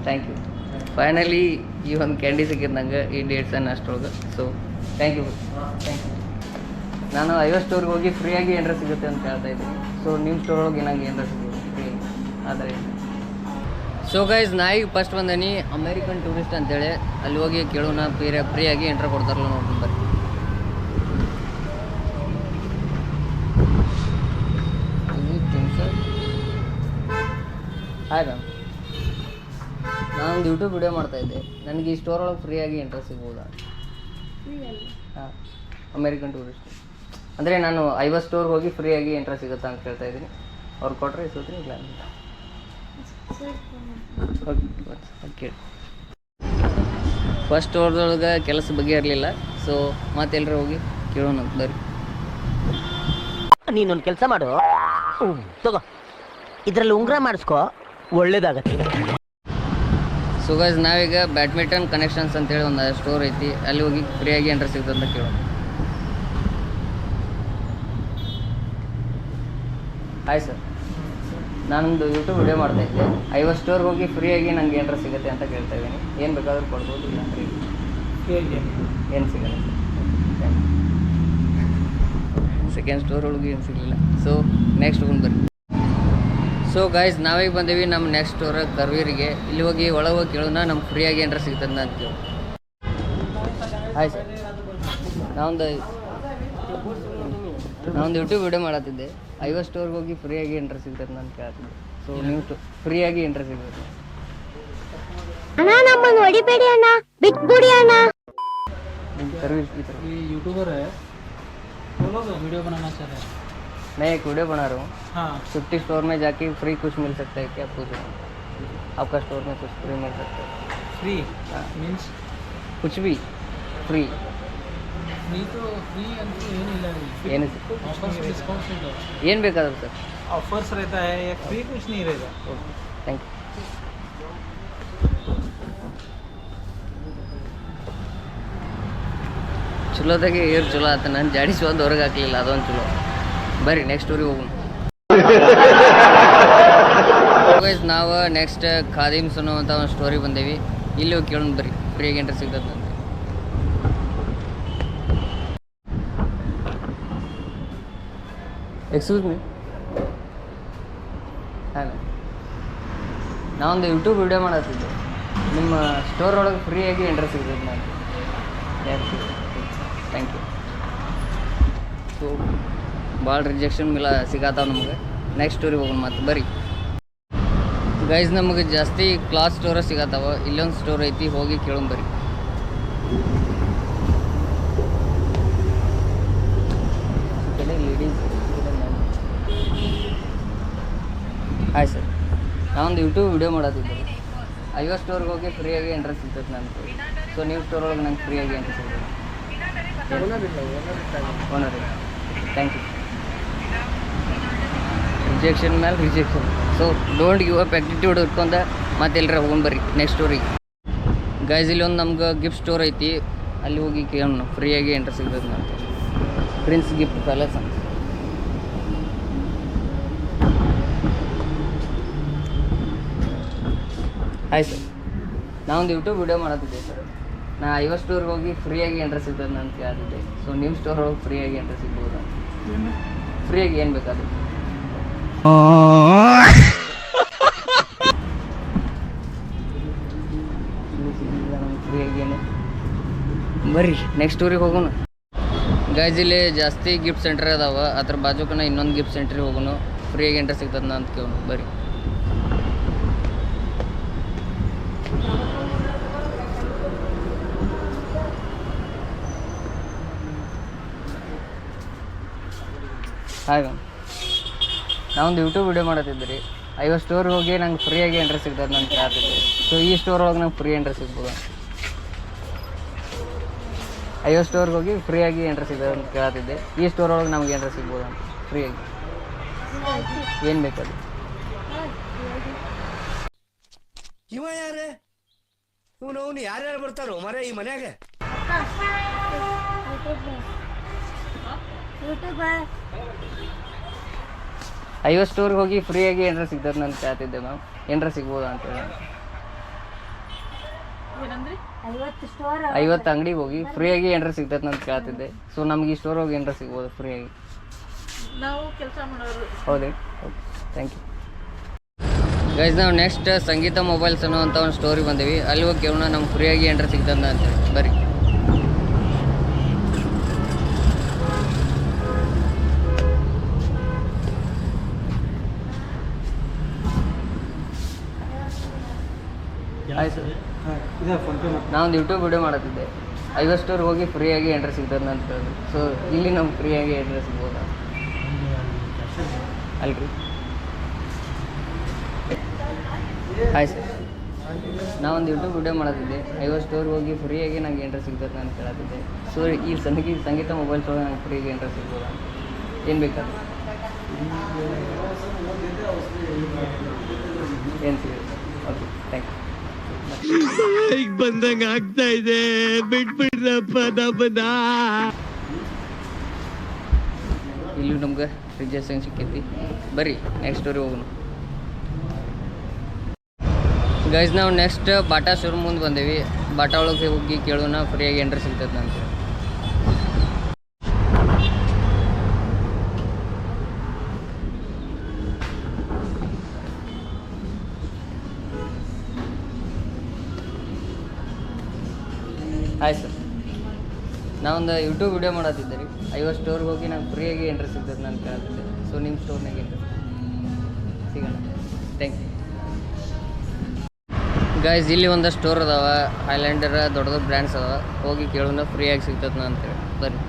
Thank you. Finally ಈ ಒಂದು candy ಸಿಕ್ಕಿದ್ದು ನಂಗೆ ಈ ಡೇಟ್ಸ್ ಅನ್ನು ಅಷ್ಟರೊಳಗೆ. So thank you. Thank you. ನಾನು 50 ಸ್ಟೋರ್ಗೆ ಹೋಗಿ ಫ್ರೀಯಾಗಿ ಏನಾರ ಸಿಗುತ್ತೆ ಅಂತ ಹೇಳ್ತಾ ಇದ್ದೀನಿ. ಸೊ ನಿಮ್ಮ ಸ್ಟೋರ್ ಒಳಗೆ ನಂಗೆ ಏನಾರ ಸಿಗುತ್ತೆ ಫ್ರೀ ಆದರೆ. ಸೊ ಗೈಸ್ ನಾ ಈಗ ಫಸ್ಟ್ ಬಂದೀನಿ ಅಮೇರಿಕನ್ ಟೂರಿಸ್ಟ್ ಅಂತೇಳಿ. ಅಲ್ಲಿ ಹೋಗಿ ಕೇಳೋಣ ಫ್ರೀಯಾಗಿ ಎಂಟ್ರ್ ಕೊಡ್ತಾರಲ್ಲ ನೋಡ್ಕೊಂಡು ಬರ್ರಿ. ಹಾಯ್ ಮ್ಯಾಮ್, ನಾನೊಂದು ಯೂಟ್ಯೂಬ್ ವಿಡಿಯೋ ಮಾಡ್ತಾಯಿದ್ದೆ. ನನಗೆ ಈ ಸ್ಟೋರ್ ಒಳಗೆ ಫ್ರೀಯಾಗಿ ಎಂಟ್ರ್ ಸಿಗ್ಬೋದಾ? ಹಾಂ, ಅಮೇರಿಕನ್ ಟೂರಿಸ್ಟ್ ಅಂದರೆ ನಾನು 50 ಸ್ಟೋರ್ಗೆ ಹೋಗಿ ಫ್ರೀಯಾಗಿ ಎಂಟ್ರ್ ಸಿಗುತ್ತಾ ಅಂತ ಕೇಳ್ತಾ ಇದ್ದೀನಿ. ಅವ್ರು ಕೊಟ್ಟರೆ ಇಸ್ಕೋತೀನಿ, ಇಲ್ಲ ಅಂತ. ಓಕೆ, ಫಸ್ಟ್ ಸ್ಟೋರ್ದೊಳಗೆ ಕೆಲಸ ಬಗ್ಗೆ ಇರಲಿಲ್ಲ. ಸೊ ಮತ್ತೆಲ್ಲರೂ ಹೋಗಿ ಕೇಳೋಣ ಅಂತ ಬರ್ರಿ. ನೀನೊಂದು ಕೆಲಸ ಮಾಡು, ತಗೋ ಇದರಲ್ಲಿ ಉಂಗುರ ಮಾಡಿಸ್ಕೋ, ಒಳ್ಳೇದಾಗತ್ತೆ. ಸೊ ಗೈಸ್ ನಾವೀಗ ಬ್ಯಾಡ್ಮಿಂಟನ್ ಕನೆಕ್ಷನ್ಸ್ ಅಂತೇಳಿ ಒಂದು ಸ್ಟೋರ್ ಐತಿ, ಅಲ್ಲಿ ಹೋಗಿ ಫ್ರೀಯಾಗಿ ಎಂಟ್ರ್ ಸಿಗುತ್ತೆ ಅಂತ ಕೇಳೋಣ. ಹಾಯ್ ಸರ್, ನಾನೊಂದು ಯೂಟ್ಯೂಬ್ ವಿಡಿಯೋ ಮಾಡ್ತಾಯಿದ್ದೆ. 50 ಸ್ಟೋರ್ಗೆ ಹೋಗಿ ಫ್ರೀಯಾಗಿ ನನಗೆ ಏನಾರ ಸಿಗುತ್ತೆ ಅಂತ ಕೇಳ್ತಾ ಇದ್ದೀನಿ. ಏನು ಬೇಕಾದರೂ ಕೊಡ್ಬೋದು, ಇಲ್ಲ ಫ್ರೀ ಏನು ಸಿಗಲ್ಲ ಸರ್. ಸೆಕೆಂಡ್ ಸ್ಟೋರ್ ಒಳಗೆ ಏನು ಸಿಗಲಿಲ್ಲ. ಸೊ ನೆಕ್ಸ್ಟ್ ಹೋಗಿ ಬರ್ರಿ. ಸೊ ಗೈಸ್ ನಾವೀಗ ಬಂದೀವಿ ನಮ್ಮ ನೆಕ್ಸ್ಟ್ ಸ್ಟೋರ್ ಕರ್ವೀರಿಗೆ. ಇಲ್ಲಿ ಹೋಗಿ ಒಳಗೆ ಹೋಗಿ ಕೇಳೋಣ ನಮ್ಗೆ ಫ್ರೀಯಾಗಿ ಏನಾರ ಸಿಗುತ್ತೆ ಅಂತ ಕೇಳಿ. ಹಾಯ್ ಸರ್, ನಾವೊಂದು ಯೂಟ್ಯೂಬ್ ವಿಡಿಯೋ ಮಾಡತ್ತಿದ್ದೆ. 50 ಸ್ಟೋರ್ಗೆ ಹೋಗಿ ಫ್ರೀಯಾಗಿ ಎಂಟ್ರ್ ಸಿಗ್ತದೆ ಅಂತ ಕೇಳ್ತಿದ್ದೆ. ಸೊ ನೀವು ಫ್ರೀಯಾಗಿ ಎಂಟ್ರ್ ಸಿಗುತ್ತೆ. सर्विस की तरफ ये यूट्यूबर है, बोलो तो वीडियो बनाना चाह रहे हैं। मैं एक वीडियो बना रहा हूँ. हाँ 50 स्टोर में जाके फ्री कुछ मिल सकता है क्या? पूछ रहा हूँ. आपका स्टोर में कुछ फ्री मिल सकता है? फ्री हाँ. मीन्स कुछ भी फ्री. ಫ್ರೀ तो ಫ್ರೀ ಅಂತೂ ಏನಿಲ್ಲ ಏನು ಆಫರ್ಸ್ ಡಿಸ್ಕೌಂಟ್ಸ್ ಇಲ್ಲ ಏನು ಬೇಕಾದರೂ ಸರ್ ऑफर्स रहता है या फ्री कुछ नहीं रहता. Okay thank you. ಚಲೋದಾಗೆ ಏರ್ ಚಲೋ ಆತ. ನಾನು ಜಾಡಿಸೋದು ಹೊರಗೆ ಹಾಕಲಿಲ್ಲ, ಅದೊಂದು ಚಲೋ. ಬರ್ರಿ ನೆಕ್ಸ್ಟ್ ಊರಿಗೆ ಹೋಗೋಣ. ನಾವು ನೆಕ್ಸ್ಟ್ ಖಾದಿಮ್ಸ್ ಅನ್ನೋವಂಥ ಒಂದು ಸ್ಟೋರಿ ಬಂದೇವಿ. ಇಲ್ಲಿ ಹೋಗಿ ಕೇಳೋಣ ಬರ್ರಿ ಫ್ರೀಯಾಗಿ ಎಂಟ್ರ್ ಸಿಗ್ತದೆ ಅಂತ. Excuse me. ಹಾಂ ಮ್ಯಾಮ್, ನಾವೊಂದು ಯೂಟ್ಯೂಬ್ ವಿಡಿಯೋ ಮಾಡತ್ತಿದ್ದೆ. ನಿಮ್ಮ ಸ್ಟೋರ್ ಒಳಗೆ ಫ್ರೀಯಾಗಿ ಎಂಟ್ರ್ ಸಿಗ್ತದೆ ನಾನು. Thank you. ಸೊ ಭಾಳ ರಿಜೆಕ್ಷನ್ ಮಿಲ್ಲ ಸಿಗತ್ತಾವ ನಮಗೆ. ನೆಕ್ಸ್ಟ್ ಸ್ಟೋರಿಗೆ ಹೋಗೋಣ ಮತ್ತೆ ಬರ್ರಿ. ಗೈಸ್ ನಮಗೆ ಜಾಸ್ತಿ ಕ್ಲಾಸ್ ಸ್ಟೋರ ಸಿಗತ್ತಾವ. ಇಲ್ಲೊಂದು ಸ್ಟೋರ್ ಐತಿ, ಹೋಗಿ ಕೇಳೋಣ ಬರ್ರಿ. ಲೇಡೀಸ್. ಹಾಯ್ ಸರ್, ನಾವೊಂದು ಯೂಟ್ಯೂಬ್ ವಿಡಿಯೋ ಮಾಡತ್ತಿದ್ದೆ. 50 ಸ್ಟೋರ್ಗೆ ಹೋಗಿ ಫ್ರೀಯಾಗಿ ಎಂಟ್ರ್ ಸಿಗ್ತದೆ ನನಗೆ. ಸೊ ನೀವು ಸ್ಟೋರ್ ಒಳಗೆ ನಂಗೆ ಫ್ರೀಯಾಗಿ ಎಂಟ್ರ್ ಸಿಗ್ತದೆ. ಓನರ್ ಇಲ್ಲ. Thank you. ರಿಜೆಕ್ಷನ್ ಮೇಲೆ rejection. So don't give up attitude ಇಟ್ಕೊಂಡ ಮತ್ತೆ ಎಲ್ಲರ ಹೋಗೋಣ ಬರ್ರಿ ನೆಕ್ಸ್ಟ್ ಸ್ಟೋರಿಗೆ. ಗೈಸ್ ಇಲ್ಲಿ ಒಂದು ನಮ್ಗೆ ಗಿಫ್ಟ್ ಸ್ಟೋರ್ ಐತಿ, ಅಲ್ಲಿ ಹೋಗಿ ಕೇಳೋಣ ಫ್ರೀಯಾಗಿ ಎಂಟ್ರ್ ಸಿಗ್ತದೆ ಅಂತ. ಪ್ರಿನ್ಸ್ ಗಿಫ್ಟ್ ಪ್ಯಾಲೇಸ್ ಅಂತ. ಹಾಯ್ ಸರ್, ನಾವೊಂದು ಯೂಟ್ಯೂಬ್ ವಿಡಿಯೋ ಮಾಡತ್ತಿದ್ದೆ ಸರ್. ನಾ 50 ಸ್ಟೋರ್ಗೆ ಹೋಗಿ ಫ್ರೀಯಾಗಿ ಎಂಟ್ರ್ ಸಿಗ್ತದೆ ಅಂತ ಕೇಳ್ತಿದ್ದೆ. ಸೊ ನಿಮ್ಮ ಸ್ಟೋರ್ ಒಳಗೆ ಫ್ರೀಯಾಗಿ ಎಂಟ್ರ್ ಸಿಗ್ಬೋದು? ಫ್ರೀಯಾಗಿ ಏನು ಬೇಕಾದ್ರೆ ಫ್ರೀಯಾಗಿ ಏನು ಬರ್ರಿ ನೆಕ್ಸ್ಟ್ ಸ್ಟೋರಿಗೆ ಹೋಗೋಣ. ಗೈಸ್ ಇಲ್ಲಿ ಜಾಸ್ತಿ ಗಿಫ್ಟ್ ಸೆಂಟರ್ ಅದಾವ, ಅದ್ರ ಬಾಜುಕನ ಇನ್ನೊಂದು ಗಿಫ್ಟ್ ಸೆಂಟ್ರಿಗೆ ಹೋಗೋಣ. ಫ್ರೀಯಾಗಿ ಎಂಟ್ರ್ ಸಿಗ್ತದ ಅಂತ ಕೇಳೋಣ ಬರ್ರಿ. ಹಾಯ್ ಮ್ಯಾಮ್, ನಾವೊಂದು ಯೂಟ್ಯೂಬ್ ವಿಡಿಯೋ ಮಾಡತ್ತಿದ್ದೆ ರೀ. 50 ಸ್ಟೋರ್ಗೆ ಹೋಗಿ ನಂಗೆ ಫ್ರೀಯಾಗಿ ಎಂಟ್ರ್ ಸಿಗ್ತದೆ ನಾನು ಕೇಳ್ತಿದ್ದೆ. ಸೊ ಈ ಸ್ಟೋರ್ ಒಳಗೆ ನಂಗೆ ಫ್ರೀ ಎಂಟ್ರ್ ಸಿಗ್ಬೋದು? 50 ಸ್ಟೋರ್ಗೆ ಹೋಗಿ ಫ್ರೀಯಾಗಿ ಎಂಟ್ರ್ ಸಿಗ್ತದೆ ಅಂತ ಕೇಳ್ತಿದ್ದೆ. ಈ ಸ್ಟೋರ್ ಒಳಗೆ ನಮ್ಗೆ ಎಂಟ್ರ್ ಸಿಗ್ಬೋದು ಅಂತ ಫ್ರೀಯಾಗಿ? ಏನು ಬೇಕದು? ಇವ ಯಾರೇ ಇವನು ಯಾರ್ಯಾರು ಬರ್ತಾರೋ ಮರ ಈ ಮನ್ಯಾಗ? 50 ಸ್ಟೋರ್ಗೆ ಹೋಗಿ ಫ್ರೀಯಾಗಿ ಎಂಟ್ರ್ ಸಿಗ್ತದೆ ನಾನು ಕೇಳ್ತಿದ್ದೆ ಮ್ಯಾಮ್. ಎಂಟ್ರ್ ಸಿಗ್ಬೋದಾ ಅಂತೇಳಿ. ಏನಂದ್ರಿ 50 ಸ್ಟೋರ್ 50 ಅಂಗಡಿಗೆ ಹೋಗಿ ಫ್ರೀಯಾಗಿ ಏನಾರ ಸಿಗ್ತೈತೆ ಅಂತ ಕೇಳ್ತಿದ್ದೆ. ಸೊ ನಮ್ಗೆ ಈ ಸ್ಟೋರ್ ಹೋಗಿ ಏನಾರ ಸಿಗ್ಬೋದು ಫ್ರೀಯಾಗಿ? ನಾವು ಕೆಲಸ ಮಾಡೋರು. ಹೌದೇ? Okay, thank you guys. ನಾವು ನೆಕ್ಸ್ಟ್ ಸಂಗೀತ ಮೊಬೈಲ್ಸ್ ಅನ್ನೋಂಥ ಒಂದು ಸ್ಟೋರಿಗೆ ಬಂದೀವಿ. ಅಲ್ಲಿ ಹೋಗಿ ಕೇಳೋಣ ನಮ್ಗೆ ಫ್ರೀಯಾಗಿ ಏನಾರ ಸಿಗ್ತದ ಅಂತೇಳಿ. ಬರ್ರಿ. ಆಯ್ತು ಸರ್. ನಾವೊಂದು ಯೂಟ್ಯೂಬ್ ವಿಡಿಯೋ ಮಾಡತ್ತಿದ್ದೆ. 50 ಸ್ಟೋರ್ ಹೋಗಿ ಫ್ರೀಯಾಗಿ ಏನಾರ ಸಿಗ್ತದ ಅಂತ ಹೇಳಿದ್ರು. ಸೊ ಇಲ್ಲಿ ನಮ್ಗೆ ಫ್ರೀಯಾಗಿ ಏನಾರ ಸಿಗ್ಬೋದಾ? ಅಲ್ರಿ. ಆಯ್ತು ಸರ್. ನಾವೊಂದು ಯೂಟ್ಯೂಬ್ ವಿಡಿಯೋ ಮಾಡತ್ತಿದ್ದೆ. 50 ಸ್ಟೋರ್ ಹೋಗಿ ಫ್ರೀಯಾಗಿ ನಂಗೆ ಏನಾರ ಸಿಗ್ತದೆ ಅಂತ ಕೇಳತ್ತಿದ್ದೆ. ಸೊ ಈ ಸಂಗೀತ ಮೊಬೈಲ್ಸ್ ಒಳಗೆ ನಂಗೆ ಫ್ರೀಗೆ ಏನಾರ ಸಿಗ್ಬೋದಾ? ಏನು ಬೇಕಾದ್ರೆ ಏನು ಸಿಗುತ್ತೆ? Okay, thank you. ಬಂದಂಗ ಆಗ್ತಾ ಇದೆ, ಬಿಟ್ಬಿಡ್ರಪ್ಪ ನಮ್ಮನ್ನ. ಇಲ್ಲಿ ನಮ್ಗೆ ರಿಜೆಕ್ಷನ್ ಸಿಕ್ಕೈತಿ. ಬರ್ರಿ ನೆಕ್ಸ್ಟ್ ಸ್ಟೋರಿ ಹೋಗೋಣ. ಗೈಸ್ ನಾವು ನೆಕ್ಸ್ಟ್ ಬಾಟಾ ಶೋರೂಮ್ ಮುಂದೆ ಬಂದೇವಿ. ಬಾಟಾ ಒಳಗೆ ಹೋಗಿ ಕೇಳೋಣ ಫ್ರೀಯಾಗಿ ಏನಾರ ಸಿಗ್ತದೆ ಅಂತ. Hi sir. ನಾವೊಂದು ಯೂಟ್ಯೂಬ್ ವಿಡಿಯೋ ಮಾಡತ್ತಿದ್ದೆ ರೀ. 50 ಸ್ಟೋರ್ಗೆ ಹೋಗಿ ನಂಗೆ ಫ್ರೀಯಾಗಿ ಏನಾರ ಸಿಗ್ತದೆ ನಾನು ಕೇಳ್ತಿದ್ದೆ. ಸೊ ನಿಮ್ಮ ಸ್ಟೋರ್ನಾಗ ಏನಾರ ಸಿಗೋಣ? Thank you guys. ಇಲ್ಲಿ ಒಂದು ಸ್ಟೋರ್ ಅದಾವ, ಹೈಲ್ಯಾಂಡರ್ ದೊಡ್ಡ ದೊಡ್ಡ ಬ್ರ್ಯಾಂಡ್ಸ್ ಅದಾವ. ಹೋಗಿ ಕೇಳೋಣ ಫ್ರೀಯಾಗಿ ಸಿಗ್ತದೆ ಅಂತೇಳಿ. ಬರ್ರಿ.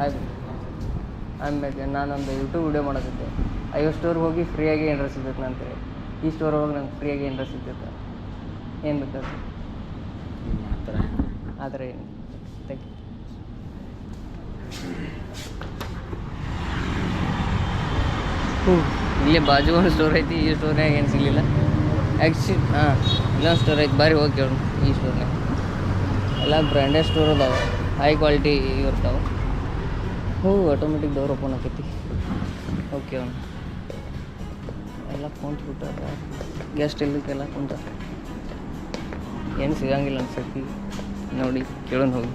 ಆಯ್ತು. ಆಮೇಲೆ ನಾನೊಂದು ಯೂಟ್ಯೂಬ್ ವಿಡಿಯೋ ಮಾಡೋದಿದ್ದೆ. 50 ಸ್ಟೋರ್ಗೆ ಹೋಗಿ ಫ್ರೀಯಾಗಿ ಏನಾರ ಸಿಗ್ತೈತೆ ಅಂತೇಳಿ. ಈ ಸ್ಟೋರ್ ಹೋಗಿ ನಂಗೆ ಫ್ರೀಯಾಗಿ ಏನಾರ ಸಿಗ್ತೈತೆ? ಏನು ಬೇಕಾದ್ರೆ ಆ ಥರ ಏನು? Thank you. ಇಲ್ಲೇ ಬಾಜು ಒಂದು ಸ್ಟೋರ್ ಐತಿ. ಈ ಸ್ಟೋರ್ನಾಗ ಏನು ಸಿಗಲಿಲ್ಲ ಇಲ್ಲೊಂದು ಸ್ಟೋರ್ ಐತಿ. ಬಾರಿ ಹೋಗಿ ಕೇಳೋಣ ಈ ಸ್ಟೋರ್ನಾಗ. ಎಲ್ಲ ಬ್ರ್ಯಾಂಡೆಡ್ ಸ್ಟೋರ್ ಅದಾವೆ, ಹೈ ಕ್ವಾಲಿಟಿ ಇರ್ತಾವೆ. ಆಟೋಮೆಟಿಕ್ ಡೋರ್ ಓಪನ್ ಆಕೈತಿ. ಓಕೆ ಅವನು ಎಲ್ಲ ಕುಂತ್ಬಿಟ್ಟಾರ. ಗೆಸ್ಟ್ ಇಲ್ಲಕ್ಕೆಲ್ಲ ಕುಂತಾರ. ಏನು ಸಿಗಂಗಿಲ್ಲ ಅನ್ಸತಿ. ನೋಡಿ ಕೇಳೋಣ ಹೋಗಿ.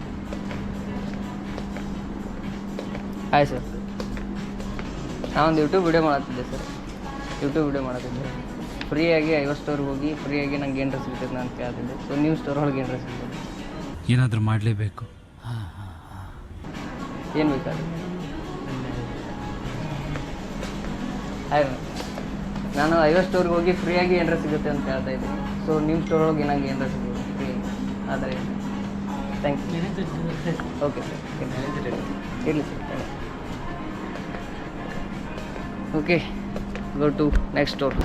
Hi sir. ನಾವೊಂದು ಯೂಟ್ಯೂಬ್ ವಿಡಿಯೋ ಮಾಡತ್ತಿದ್ದೆ ಸರ್. ಫ್ರೀಯಾಗಿ 50 ಸ್ಟೋರ್ಗೆ ಹೋಗಿ ಫ್ರೀಯಾಗಿ ನಂಗೆ ಏನಾರ ಸಿಗ್ತದೆ ನಾನು ಕೇಳ್ತಿದ್ದೆ. ಸೊ ನೀವು ಸ್ಟೋರ್ ಒಳಗೆ ಏನಾರ ಸಿಗ್ತದೆ? ಏನಾದರೂ ಮಾಡಲೇಬೇಕು. ಏನು ಬೇಕಾದ್ರೆ? ಹಾಯ್. ನಾನು 50 ಸ್ಟೋರ್ಗೆ ಹೋಗಿ ಫ್ರೀಯಾಗಿ ಏನಾರ ಸಿಗುತ್ತೆ ಅಂತ ಹೇಳ್ತಾ ಇದ್ದೀನಿ. ಸೊ ನಿಮ್ಮ ಸ್ಟೋರ್ ಒಳಗೆ ನಂಗೆ ಏನಾರ ಸಿಗುತ್ತೆ ಫ್ರೀ? ಆದರೆ ಥ್ಯಾಂಕ್ ಯು. ಓಕೆ ಸರ್, ಇರಲಿ sir. Okay, go to next store.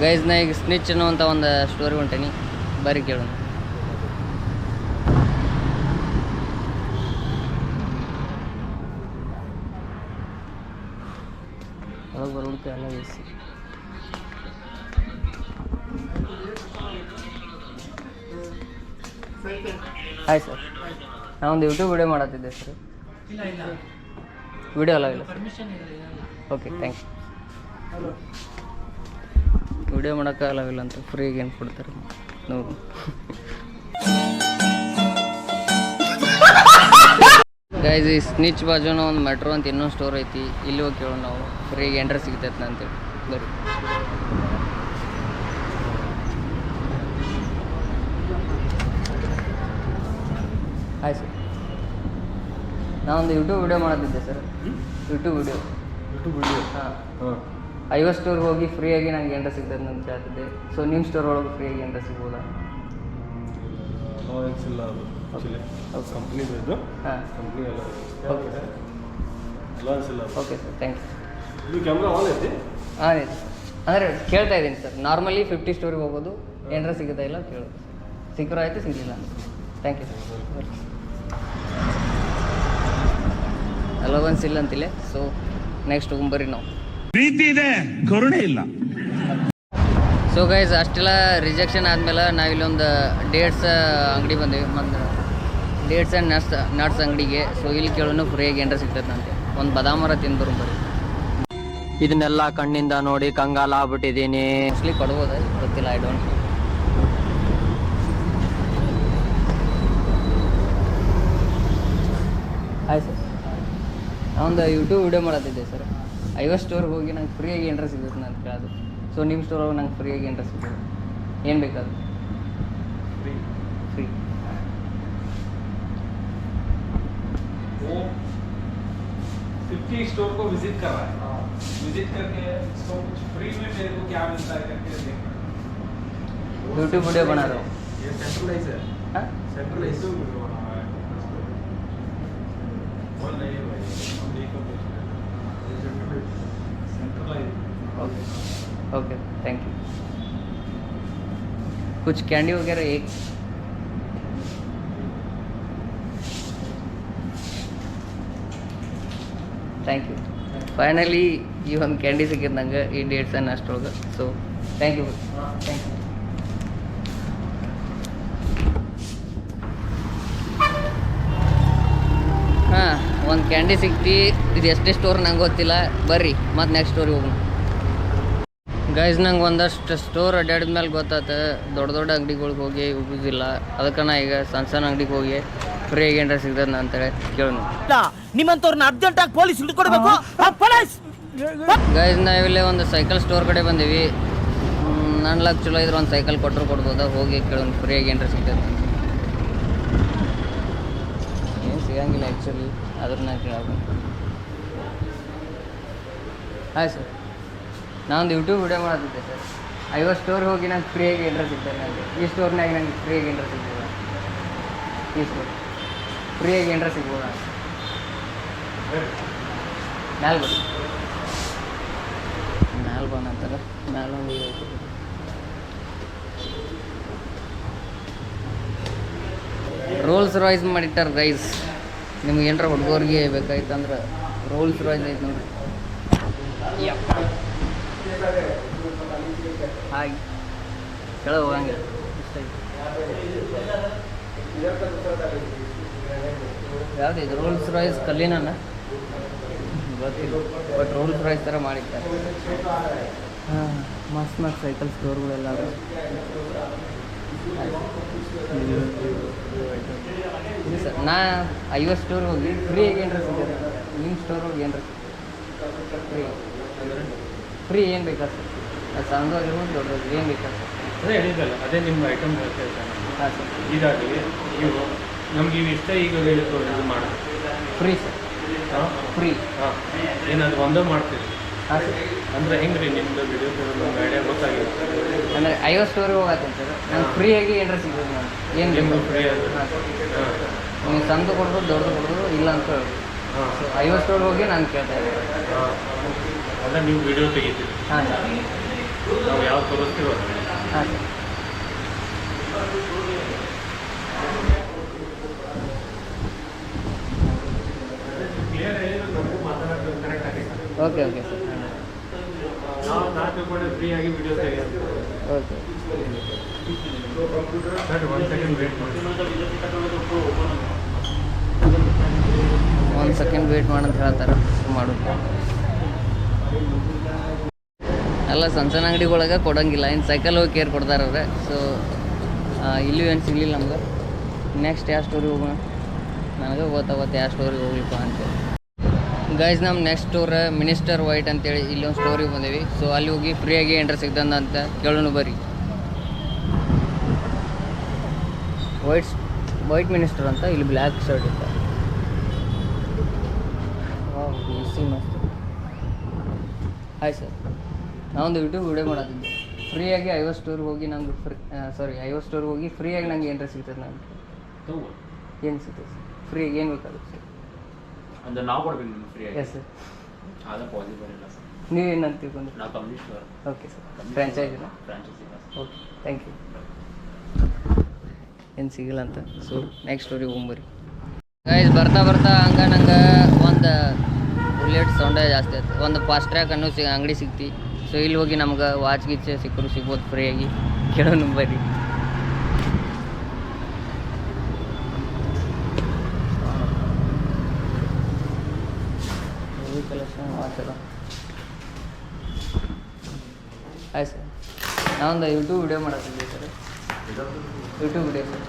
Guys ನಾ ಈಗ ಸ್ನಿಚ್ ಅನ್ನುವಂಥ ಒಂದು ಸ್ಟೋರಿ ಹೊಂಟೇನಿ. ಬರೀ ಕೇಳೋಣ. ಒಳಗೆ ಬರೋದಕ್ಕೆ ಎಲ್ಲ ಬೇಸಿ. Hi sir. ನಾವೊಂದು ಯೂಟ್ಯೂಬ್ ವಿಡಿಯೋ ಮಾಡತ್ತಿದ್ದೆ ಸರ್. ವಿಡಿಯೋ ಅಲ್ಲ ಇಲ್ಲ sir. Okay, thank you. Video ಮಾಡೋಕ್ಕೆ ಅಲಾವಿಲ್ಲ ಅಂತ ಫ್ರೀಗೆ ಏನು ಕೊಡ್ತಾರೆ ನೋಡಿ. ಗೈಸ್ ಈ ಸ್ನಿಚ್ ಬಾಜುನ ಒಂದು ಮೆಟ್ರೋ ಅಂತ ಇನ್ನೊಂದು ಸ್ಟೋರ್ ಐತಿ. ಇಲ್ಲಿ ಹೋಗಿ ಕೇಳೋಣ ನಾವು ಫ್ರೀಗೆ ಎಂಟ್ರ್ ಸಿಗ್ತೈತೆ ಅಂತೇಳಿ. ಬರ್ರಿ. Hi sir. ನಾವೊಂದು ಯೂಟ್ಯೂಬ್ ವಿಡಿಯೋ ಮಾಡತ್ತಿದ್ದೆ ಸರ್. ಯೂಟ್ಯೂಬ್ ವಿಡಿಯೋ ಹಾಂ. 50 ಸ್ಟೋರ್ಗೆ ಹೋಗಿ ಫ್ರೀಯಾಗಿ ನಂಗೆ ಏನಾರ ಸಿಗ್ತದೆ ಅಂತ ಕೇಳ್ತಿದ್ದೆ. ಸೊ ನಿಮ್ಮ ಸ್ಟೋರ್ ಒಳಗೆ ಫ್ರೀಯಾಗಿ ಏನಾರ ಸಿಗ್ಬೋದಾ? ಕಂಪ್ನಿದು ಹಾಂ. ಕಂಪ್ನಿ ಎಲ್ಲ ಓಕೆ ಸರ್. ಅಲಾನ್ಸ್ ಇಲ್ಲ. Okay sir, thank you. ಇದು ಕ್ಯಾಮ್ರಾ ಆನ್ ಐತಿ? ಹಾಂ ಇದೆ ಸರ್. ಅಂದರೆ ಕೇಳ್ತಾ ಇದ್ದೀನಿ ಸರ್. ನಾರ್ಮಲಿ 50 ಸ್ಟೋರಿಗೆ ಹೋಗೋದು ಏನಾರ ಸಿಗುತ್ತಾ ಇಲ್ಲ ಕೇಳೋದು. ಸಿಕ್ಕರೂ ಆಯಿತು, ಸಿಗಲಿಲ್ಲ. Thank you sir. ಅಲವನ್ಸ್ ಇಲ್ಲ ಅಂತಿಲ್ಲ. ಸೊ ನೆಕ್ಸ್ಟ್ ಹೋಗ್ಬರ್ರಿ ನಾವು. ಪ್ರೀತಿ ಇದೆ, ಕರುಣೆ ಇಲ್ಲ. ಸೊ ಗೈಸ್ ಅಷ್ಟೆಲ್ಲ ರಿಜೆಕ್ಷನ್ ಆದಮೇಲೆ ನಾವಿಲ್ಲೊಂದು ಡೇಟ್ಸ್ ಅಂಗಡಿ ಬಂದೀವಿ. ಮತ್ತು ಡೇಟ್ಸ್ ಆ್ಯಂಡ್ ನಟ್ಸ್ ಅಂಗಡಿಗೆ. ಸೊ ಇಲ್ಲಿ ಕೇಳೋನು ಫ್ರೀಯಾಗಿ ಏನಾರ ಸಿಗ್ತದೆ ಅಂತೆ. ಒಂದು ಬಾದಾಮರ ತಿಂದು ಬರೋಂಬರಿ. ಇದನ್ನೆಲ್ಲ ಕಣ್ಣಿಂದ ನೋಡಿ ಕಂಗಾಲ ಆಗ್ಬಿಟ್ಟಿದ್ದೀನಿ. ಮೋಸ್ಟ್ಲಿ ಕೊಡ್ಬೋದ ಗೊತ್ತಿಲ್ಲ, ಐ ಡೋಂಟ್. ಹಾಯ್ ಸರ್, ನಾವೊಂದು ಯೂಟ್ಯೂಬ್ ವಿಡಿಯೋ ಮಾಡತ್ತಿದ್ದೆ ಸರ್. ಐವತ್ತು ಸ್ಟೋರ್ಗೆ ಹೋಗಿ ನಂಗೆ ಫ್ರೀಯಾಗಿ ಎಂಟ್ರೆನ್ಸ್ ಸಿಗುತ್ತೆ ಅಂತ ಕೇಳೋದು. ಸೊ ನಿಮ್ಮ ಸ್ಟೋರ್ ಹೋಗಿ ನಂಗೆ ಫ್ರೀಯಾಗಿ ಎಂಟ್ರೆನ್ಸ್ ಸಿಗೋದು ಏನು ಬೇಕಾದ್ರು ಫ್ರೀ. वो 50 स्टोर को विजिट कर रहा है, विजिट करके इसको कुछ फ्री में मेरे को क्या मिलता है करके देखना। यूट्यूब वीडियो बना रहा हूँ। ये सेंट्रलाइज है, हाँ सेंट्रलाइज वीडियो बना रहा है। बोल नहीं है भाई, हम नहीं कर सकते। Centralise. Okay okay, thank you. कुछ कैंडी वगैरह एक ಥ್ಯಾಂಕ್ ಯು. ಫೈನಲಿ ಈ ಒಂದು ಕ್ಯಾಂಡಿ ಸಿಕ್ಕಿದ್ದು ನಂಗೆ ಈ ಡೇಟ್ಸ್ ಅನ್ನು ಅಷ್ಟರೊಳಗೆ. So thank you. Thank you. ಹಾಂ, ಒಂದು ಕ್ಯಾಂಡಿ ಸಿಕ್ತಿ. ಇದು ಎಷ್ಟೇ ಸ್ಟೋರ್ ನಂಗೆ ಗೊತ್ತಿಲ್ಲ. ಬರ್ರಿ ಮತ್ತು ನೆಕ್ಸ್ಟ್ ಸ್ಟೋರಿಗೆ ಹೋಗೋಣ. ಗೈಸ್, ನಂಗೆ ಒಂದಷ್ಟು ಸ್ಟೋರ್ ಅಡ್ಡಾಡಿದ ಮೇಲೆ ಗೊತ್ತಾತ ದೊಡ್ಡ ದೊಡ್ಡ ಅಂಗಡಿಗಳಿಗೆ ಹೋಗಿ ಉಪಯೋಗಿಸಿಲ್ಲ. ಅದಕ್ಕೆ ನಾ ಈಗ ಸಣ್ಣ ಸಣ್ಣ ಅಂಗಡಿಗೆ ಹೋಗಿ ಫ್ರೀಯಾಗಿ ಏನಾರ ಸಿಗ್ತದೆ ಅಂತೇಳಿ ಕೇಳೋಣ. ನಿಮ್ಮಂತವ್ರನ್ನ ಅರ್ಜೆಂಟ್ ಆಗಿ ಪೊಲೀಸ್ ಹಿಡ್ಕೊಡ್ಬೇಕು. ಗೈಸ್, ನಾವಿಲ್ಲೇ ಒಂದು ಸೈಕಲ್ ಸ್ಟೋರ್ ಕಡೆ ಬಂದೀವಿ. ನನ್ನ ಲಕ್ ಚಲೋ ಇದ್ರೆ ಒಂದು ಸೈಕಲ್ ಕೊಟ್ಟರು ಕೊಡ್ಬೋದಾ, ಹೋಗಿ ಕೇಳೋಣ ಫ್ರೀಯಾಗಿ ಏನಾರ ಸಿಗ್ತದೆ. ಏನು ಸಿಗಂಗಿಲ್ಲ ಆ್ಯಕ್ಚುಲಿ, ಆದ್ರೂ ನಾನು ಕೇಳೋದು. ಹಾಯ್ ಸರ್, ನಾನೊಂದು ಯೂಟ್ಯೂಬ್ ವಿಡಿಯೋ ಮಾಡತ್ತಿದ್ದೆ ಸರ್. 50 ಸ್ಟೋರ್ ಹೋಗಿ ನಂಗೆ ಫ್ರೀಯಾಗಿ ಏನಾರ ಸಿಗ್ತದೆ. ನನಗೆ ಈ ಸ್ಟೋರ್ನಾಗ ನಂಗೆ ಫ್ರೀಯಾಗಿ ಏನಾರ ಸಿಗ್ಬೋದಾ? ಈ ಸ್ಟೋರ್ ಫ್ರೀಯಾಗಿ ಏನಾರ ಸಿಗ್ಬೋದಾ? ಮ್ಯಾಲೆ ಬನ್ನಿ, ಮ್ಯಾಲೆ ಬಂದಂತಾರೆ. ಮ್ಯಾಲೊಂದು ರೋಲ್ಸ್ ರಾಯ್ಸ್ ಮಾಡಿಟ್ಟಾರ ಗೈಸ್. ನಿಮ್ಗೆ ಏನಾರ ಹುಡುಗರಿಗೆ ಬೇಕಾಯ್ತಂದ್ರೆ ರೋಲ್ಸ್ ರಾಯ್ಸ್ ಐತೆ ನೋಡ್ರಿ. ಹಾಗೆ ಕೆಳಗೆ ಹೋಗಂಗಿಲ್ಲ. ಯಾವುದು ಇದು? ರೋಲ್ಸ್ ರಾಯ್ಸ್ ಕಲ್ಲಿನ ಗೊತ್ತಿಲ್ಲ, ಬಟ್ ರೋಲ್ಸ್ ರಾಯ್ಸ್ ಥರ ಮಾಡಿರ್ತಾರೆ. ಹಾಂ, ಮಸ್ತ್ ಮಸ್ತ್ ಸೈಕಲ್ ಸ್ಟೋರ್ಗಳೆಲ್ಲ ಅದ. ಇದು ಸರ್, ನಾ 50 ಸ್ಟೋರ್ ಹೋಗಿ ಫ್ರೀಯಾಗಿ ಏನಾರ ಸಿಗ್ತದೆ. ನಿಮ್ಮ ಸ್ಟೋರ್ ಹೋಗಿ ಏನಾರ ಫ್ರೀ ಏನು ಬೇಕಾ ಸರ್? ಅದು ಸಣ್ಣದಾಗಿರ್ಬೋದು ದೊಡ್ಡದು ಏನು ಬೇಕಾ ಸರ್? ಅದೇ ಹೇಳಿದ್ದಲ್ಲ, ಅದೇ ನಿಮ್ಮ ಐಟಮ್ ಹೇಳ್ತಾ ಇದ್ದಾನೆ. ಹಾಂ ಸರ್, ಇದಾಗಲಿ ಇವು ನಮ್ಗೆ ಇವು ಇಷ್ಟ ಈಗ ಹೇಳಿದ್ರು ಇದು ಮಾಡೋದು ಫ್ರೀ ಸರ್, ಹಾಂ ಫ್ರೀ. ಹಾಂ, ಏನಾದರೂ ಒಂದೇ ಮಾಡ್ತೀವಿ ಹಾಂ ಸರ್. ಅಂದರೆ ಹೆಂಗೆ ರೀ ನಿಮ್ಮದು ವಿಡಿಯೋ ನಮ್ಗೆ ಐಡಿಯಾ ಗೊತ್ತಾಗಿಲ್ಲ. ಅಂದರೆ 50 ಸ್ಟೋರಿಗೆ ಹೋಗತ್ತೀನಿ ಸರ್. ನಂಗೆ ಫ್ರೀಯಾಗಿ ಏನಾರ ಸಿಗ್ತದೆ. ನಾನು ಏನು ನಿಮ್ಗೆ ಬೇಕು ಫ್ರೀ ಅದು. ಹಾಂ ಸರ್. ಹಾಂ ನೀವು ಸಣ್ಣದು ಕೊಡ್ಬೋದು, ದೊಡ್ಡದು ಕೊಡ್ಬೋದು, ಇಲ್ಲ ಅಂತ ಹೇಳಿ. ಹಾಂ ಸೊ 50 ಸ್ಟೋರ್ ಹೋಗಿ ನಾನು ಕೇಳ್ತಾ ಇದ್ದೀನಿ. ಹಾಂ, ಅಂದರೆ ನೀವು ವಿಡಿಯೋ ತೆಗಿತೀರಿ, ಹಾಂ ಸರ್. ನಾವು ಯಾವ್ದು ತೋರಿಸ್ತೀವೋ ಅದು. ಹಾಂ ಸರ್. ಕ್ಲಿಯರ್ ಹೇಳಿದ್ರೆ ನಮಗೂ ಮಾತಾಡೋದು ಕರೆಕ್ಟ್ ಆಗಿದೆ. Okay okay sir. ನಾವು ತಿಳ್ಕೊಂಡೆ ಫ್ರೀಯಾಗಿ ವಿಡಿಯೋ ತೆಗೆಯೋದು. ಓಕೆ. ಸರ್ 1 ಸೆಕೆಂಡ್ ವೇಟ್ ಮಾಡಿ. 1 ಸೆಕೆಂಡ್ ವೇಟ್ ಮಾಡಂತ ಹೇಳ್ತಾರೆ. ಮಾಡೋದು ಎಲ್ಲ ಸಣ್ಣ ಸಣ್ಣ ಅಂಗಡಿಗಳೊಳಗೆ ಕೊಡೋಂಗಿಲ್ಲ. ಇನ್ನು ಸೈಕಲ್ ಹೋಗಿ ಕೇರ್ ಕೊಡ್ತಾರವ್ರೆ. ಸೊ ಇಲ್ಲೂ ಏನು ಸಿಗಲಿಲ್ಲ ನಮ್ಗೆ. ನೆಕ್ಸ್ಟ್ ಯಾವ ಸ್ಟೋರಿಗೆ ಹೋಗೋಣ? ನನಗೆ ಗೊತ್ತಾಗುತ್ತೆ ಯಾವ ಸ್ಟೋರಿಗೆ ಹೋಗ್ಲಿಪ್ಪ ಅಂತೇಳಿ. ಗೈಸ್, ನಮ್ಮ ನೆಕ್ಸ್ಟ್ ಸ್ಟೋರ್ ಮಿನಿಸ್ಟರ್ ವೈಟ್ ಅಂತೇಳಿ ಇಲ್ಲೊಂದು ಸ್ಟೋರಿಗೆ ಬಂದೀವಿ. ಸೊ ಅಲ್ಲಿ ಹೋಗಿ ಫ್ರೀಯಾಗಿ ಎಂಟ್ರ್ ಸಿಗ್ತಂದ ಅಂತ ಕೇಳೋಣ ಬರ್ರಿ. ವೈಟ್ ಮಿನಿಸ್ಟರ್ ಅಂತ ಇಲ್ಲಿ ಬ್ಲ್ಯಾಕ್ ಶರ್ಟ್ ಇತ್ತು. ಸಿ ಮಸ್ತ್. ಹಾಯ್ ಸರ್, ನಾವೊಂದು ಯೂಟ್ಯೂಬ್ ವಿಡಿಯೋ ಮಾಡತ್ತಿದ್ದೆ. ಫ್ರೀಯಾಗಿ 50 ಸ್ಟೋರ್ಗೆ ಹೋಗಿ ನಂಗೆ 50 ಸ್ಟೋರ್ಗೆ ಹೋಗಿ ಫ್ರೀಯಾಗಿ ನಂಗೆ ಏನಾರ ಸಿಗ್ತದೆ. ನನಗೆ ಏನು ಸಿಗ್ತದೆ ಸರ್? ಫ್ರೀಯಾಗಿ ಏನು ಬೇಕಾಗುತ್ತೆ ಸರ್? ಅಂದ್ರೆ ನಾವು ಕೊಡ್ಬೇಕು ನಿಮ್ಗೆ ಫ್ರೀ ಆಗಿ. Yes sir. ಅದು ಪಾಸಿಬಲ್ ಇಲ್ಲ ಸರ್. ನೀವೇನು ತಿಳ್ಕೊಂಡು? ನಾವು ಕಮ್ಯುನಿಸ್ಟ್ ಓಕೆ ಸರ್. ಫ್ರಾಂಚೈಸಿನ? ಫ್ರಾಂಚೈಸಿ ಇಲ್ಲ ಸರ್. Okay, thank you. ಏನು ಸಿಗಲ್ಲ ಅಂತ. ಸೊ ನೆಕ್ಸ್ಟ್ ಸ್ಟೋರಿಗೆ ಹೋಗ್ಬರಿ. ಗೈಸ್, ಬರ್ತಾ ಬರ್ತಾ ಹಂಗೆ ನಂಗೆ ಒಂದು ಬುಲೆಟ್ ಸೌಂಡೇ ಜಾಸ್ತಿ ಆಯ್ತು. ಒಂದು ಫಾಸ್ಟ್ ಟ್ರ್ಯಾಕ್ ಅನ್ನೋ ಅಂಗಡಿ ಸಿಗ್ತಿ. ಸೊ ಇಲ್ಲಿ ಹೋಗಿ ನಮ್ಗೆ ವಾಚ್ ಗೀಚ್ ಸಿಕ್ಕರು ಸಿಗ್ಬೋದು ಫ್ರೀಯಾಗಿ. ಕೇಳೋಣ ಬರ್ರಿ. ಕಲೆಕ್ಷನ್ ವಾಚ್ ಅದ. ಆಯ್ತು ಸರ್ ನಾವೊಂದು ಯೂಟ್ಯೂಬ್ ವಿಡಿಯೋ ಮಾಡತ್ತಿದ್ದೆ ಸರ್ ಯೂಟ್ಯೂಬ್ ವಿಡಿಯೋ ಸರ್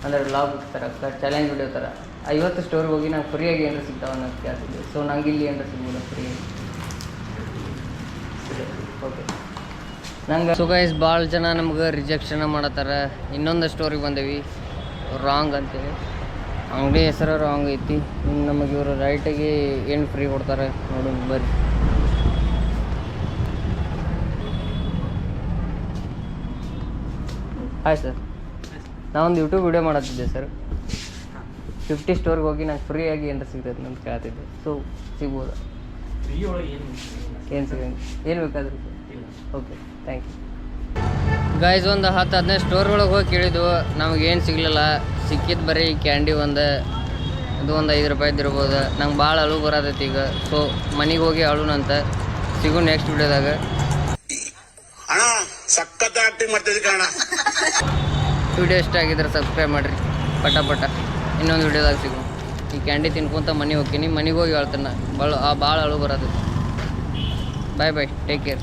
ಅಂದರೆ ವ್ಲಾಗ್ ಥರ ಚಾಲೆಂಜ್ ವಿಡಿಯೋ ಥರ 50 ಸ್ಟೋರ್ಗೆ ಹೋಗಿ ನಾವು ಫ್ರೀಯಾಗಿ ಏನಾರು ಸಿಗ್ತಾವೆ ಅನ್ನೋದು ಕೇಳ್ತಿದ್ದೆ ಸೊ ನಂಗೆ ಇಲ್ಲಿ ಏನಾರು ಸಿಗ್ಬೋದು ಫ್ರೀಯಾಗಿ ಓಕೆ ನಂಗೆ ಸೊ ಗೈಸ್ ಭಾಳ ಜನ ನಮ್ಗೆ ರಿಜೆಕ್ಷನ್ ಮಾಡತ್ತಾರ ಇನ್ನೊಂದು ಸ್ಟೋರಿಗೆ ಬಂದೇವಿ ರಾಂಗ್ ಅಂತೇಳಿ ಅಂಗಡಿ ಹೆಸರು ರಾಂಗ್ ಐತಿ ಇನ್ನು ನಮಗೆ ಇವರು ರೈಟಿಗೆ ಏನು ಫ್ರೀ ಕೊಡ್ತಾರೆ ನೋಡೋಣ ಬರ್ರಿ ಹಾಯ್ ಸರ್ ನಾವೊಂದು ಯೂಟ್ಯೂಬ್ ವಿಡಿಯೋ ಮಾಡತ್ತಿದ್ದೆ ಸರ್ 50 ಸ್ಟೋರ್ಗೆ ಹೋಗಿ ನಂಗೆ ಫ್ರೀಯಾಗಿ ಏನಾರು ಸಿಗ್ತೈತೆ ಅಂತ ಕೇಳ್ತಿದ್ದೆ ಸೊ ಸಿಗ್ಬೋದಾ ಫ್ರೀ ಒಳಗೆ ಏನು ಏನು ಸಿಗಂಗೆ ಏನು ಬೇಕಾದ್ರೂ ಓಕೆ ಥ್ಯಾಂಕ್ ಯು ಗೈಸ್ ಒಂದು 10-15 ಸ್ಟೋರ್ಗಳಿಗೆ ಹೋಗಿ ಕೇಳಿದ್ವು ನಮಗೇನು ಸಿಗಲಿಲ್ಲ ಸಿಕ್ಕಿದ್ದು ಬರೀ ಕ್ಯಾಂಡಿ ಇದು ಒಂದು 5 ರೂಪಾಯಿದ್ದು ಇರ್ಬೋದು ನಂಗೆ ಭಾಳ ಅಳು ಬರತೈತಿ ಈಗ ಸೊ ಮನೆಗೆ ಹೋಗಿ ಅಳುನಂತ ಸಿಗು ನೆಕ್ಸ್ಟ್ ವಿಡಿಯೋದಾಗ ಅಣ್ಣ ಸಖತ್ ಆಕ್ಟಿಂಗ್ ಮಾಡ್ತಿದ್ದೆ ಕಣ. ವಿಡಿಯೋ ಇಷ್ಟ ಆಗಿದ್ರೆ ಸಬ್ಸ್ಕ್ರೈಬ್ ಮಾಡಿರಿ ಪಟ ಇನ್ನೊಂದು ವಿಡಿಯೋದಾಗ ಸಿಗು ಈ ಕ್ಯಾಂಡಿ ತಿನ್ಕೊಂತ ಮನೆಗೆ ಹೋಗ್ತೀನಿ ಮನೆಗೆ ಹೋಗಿ ಹೇಳ್ತಾನೆ ಭಾಳ ಅಳು ಬರತೈತಿ ಬಾಯ್ ಟೇಕ್ ಕೇರ್